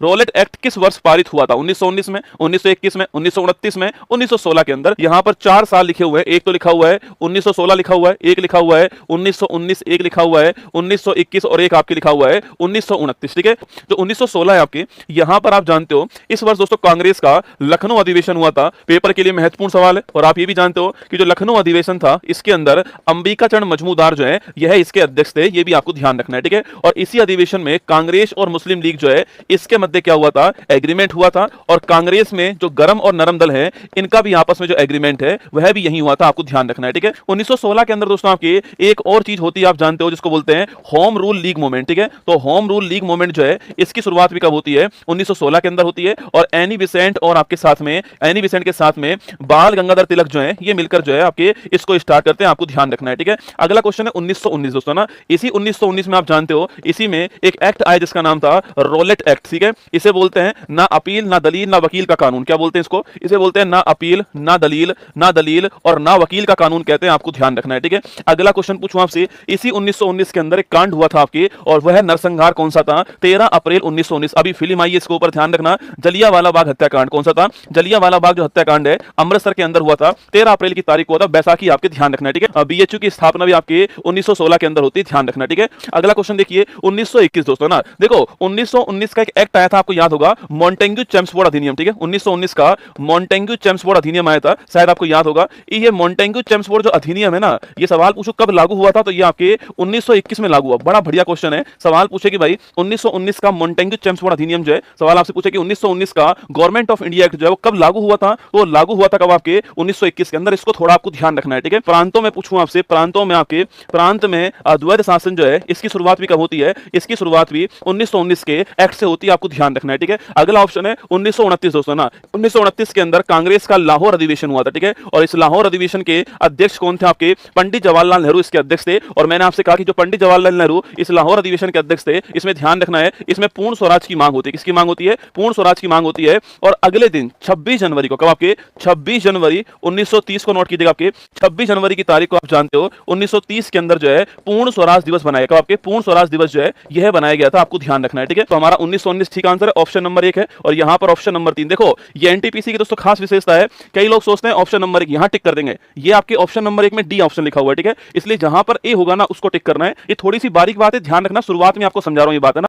Roulette act किस वर्ष पारित हुआ था? 1919 में, 1921 में, 1929 में, 1916 के अंदर। यहां पर 4 साल लिखे हुए हैं। एक तो लिखा हुआ है 1916 लिखा हुआ है, एक लिखा हुआ है 1919, एक लिखा हुआ है 1921 और एक आपके लिखा हुआ है 1929। ठीक है, जो 1916 है आपके, यहां पर आप जानते हो इस वर्ष दोस्तों कांग्रेस का लखनऊ अधिवेशन हुआ था। पेपर के लिए महत्वपूर्ण सवाल है। और आप ये भी जानते हो कि जो लखनऊ अधिवेशन था इसके अंदर अंबिका चरण मजमूदार जो है यह इसके अध्यक्ष थे। ये भी आपको ध्यान रखना है। ठीक है, और इसी अधिवेशन में कांग्रेस और मुस्लिम लीग जो है इसके मध्य क्या हुआ था? एग्रीमेंट हुआ था। और कांग्रेस में जो गरम और नरम दल है इनका भी आपस में जो एग्रीमेंट है वह भी यही हुआ था। आपको ध्यान रखना है। ठीक है, 1916 के अंदर दोस्तों आपके एक और चीज होती है, आप जानते हो, जिसको बोलते हैं होम रूल लीग मूवमेंट। ठीक है, तो होम रूल लीग मूवमेंट जो है इसकी शुरुआत भी कब होती है? 1916 के अंदर होती है। और एनी बेसेंट और आपके साथ में एनी बेसेंट के साथ में बाल गंगाधर तिलक जो है ये मिलकर जो है आपके इसको स्टार्ट करते हैं। आपको ध्यान रखना है। ठीक है, अगला क्वेश्चन है 1919 दोस्तों ना। इसी 1919 में आप जानते हो इसी में एक एक्ट आया जिसका नाम था रोलेट एक्ट। ठीक है, इसे बोलते हैं ना अपील ना दलील ना वकील का कानून। क्या बोलते हैं इसको? इसे बोलते हैं ना अपील ना दलील और ना वकील का कानून कहते हैं। आपको ध्यान रखना है। ठीक है, अगला क्वेश्चन पूछूं आपसे, इसी 1919 के अंदर एक कांड हुआ था आपके, और वह नरसंहार कौन सा था? 13 अप्रैल 1919। अभी फिल्म आई है, इसके ऊपर ध्यान रखना। जलियांवाला बाग हत्याकांड कौन सा था? जलियांवाला बाग जो हत्याकांड है अमृतसर के अंदर हुआ था। 13 अप्रैल की तारीख को हुआ था। बैसाखी आपके ध्यान रखना है। ठीक है, बीएचयू की स्थापना भी आपके 1916 के अंदर होती है। ध्यान रखना। ठीक है, अगला क्वेश्चन देखिए 1921 दोस्तों ना। देखो 1919 का एक एक्ट आया था, आपको याद होगा, मॉन्टेग्यू चेम्सफोर्ड अधिनियम। ठीक है, 1919 का मॉन्टेग्यू चेम्सफोर्ड अधिनियम आया था, शायद आपको याद होगा। ये मॉन्टेग्यू चेम्सफोर्ड जो अधिनियम है ना, ये सवाल पूछो कब लागू हुआ था, तो ये आपके 1921 में लागू हुआ। बड़ा बढ़िया क्वेश्चन है। सवाल पूछे कि भाई 1919 का मॉन्टेग्यू चेम्सफोर्ड अधिनियम जो है, सवाल आपसे पूछे कि 1919 का गवर्नमेंट ऑफ इंडिया एक्ट जो है वो कब लागू हुआ था? तो लागू हुआ था कब? आपके 1921 के अंदर। इसको थोड़ा आपको ध्यान रखना है। ठीक है, प्रांतों में पूछूं आपसे, प्रांतों में आपके प्रांत में अद्वैत शासन जो है इसकी शुरुआत भी कब होती है? इसकी शुरुआत भी 1919 के एक्ट से होती है। आपको ध्यान रखना है। ठीक है, अगला ऑप्शन है 1929 दोस्तों ना। 1929 के अंदर कांग्रेस का लाहौर अधिवेशन हुआ था। ठीक है, और इस लाहौर अधिवेशन के अध्यक्ष कौन थे? आपके पंडित जवाहरलाल नेहरू इसके अध्यक्ष थे। और मैंने आपसे कहा कि जो पंडित जवाहरलाल नेहरू इस लाहौर अधिवेशन के अध्यक्ष थे, इसमें ध्यान रखना है, इसमें पूर्ण स्वराज की मांग होती है। किसकी मांग होती है? पूर्ण स्वराज की मांग होती है। और अगले दिन 26 जनवरी को, कब? आपके 26 जनवरी 1930 को नोट कीजिएगा। आपके 26 जनवरी की तारीख को आप जानते हो 1930 के अंदर जो है पूर्ण स्वराज दिवस बनाया गया। आपके पूर्ण स्वराज दिवस जो है यह बनाया गया था। आपको ध्यान रखना है। ठीक है, तो हमारा 1919 ठीक आंसर है, ऑप्शन नंबर 1 है। और यहां पर ऑप्शन नंबर 3 देखो, ये एनटीपीसी की दोस्तों खास विशेषता है। कई लोग सोचते हैं ऑप्शन नंबर 1 यहां टिक कर देंगे, ये आपके ऑप्शन नंबर 1 में डी ऑप्शन लिखा हुआ है। ठीक है, इसलिए जहां पर ए होगा ना उसको टिक करना है। ये थोड़ी सी बारीक बात है, ध्यान रखना। शुरुआत में आपको समझा रहा हूं ये बात है ना।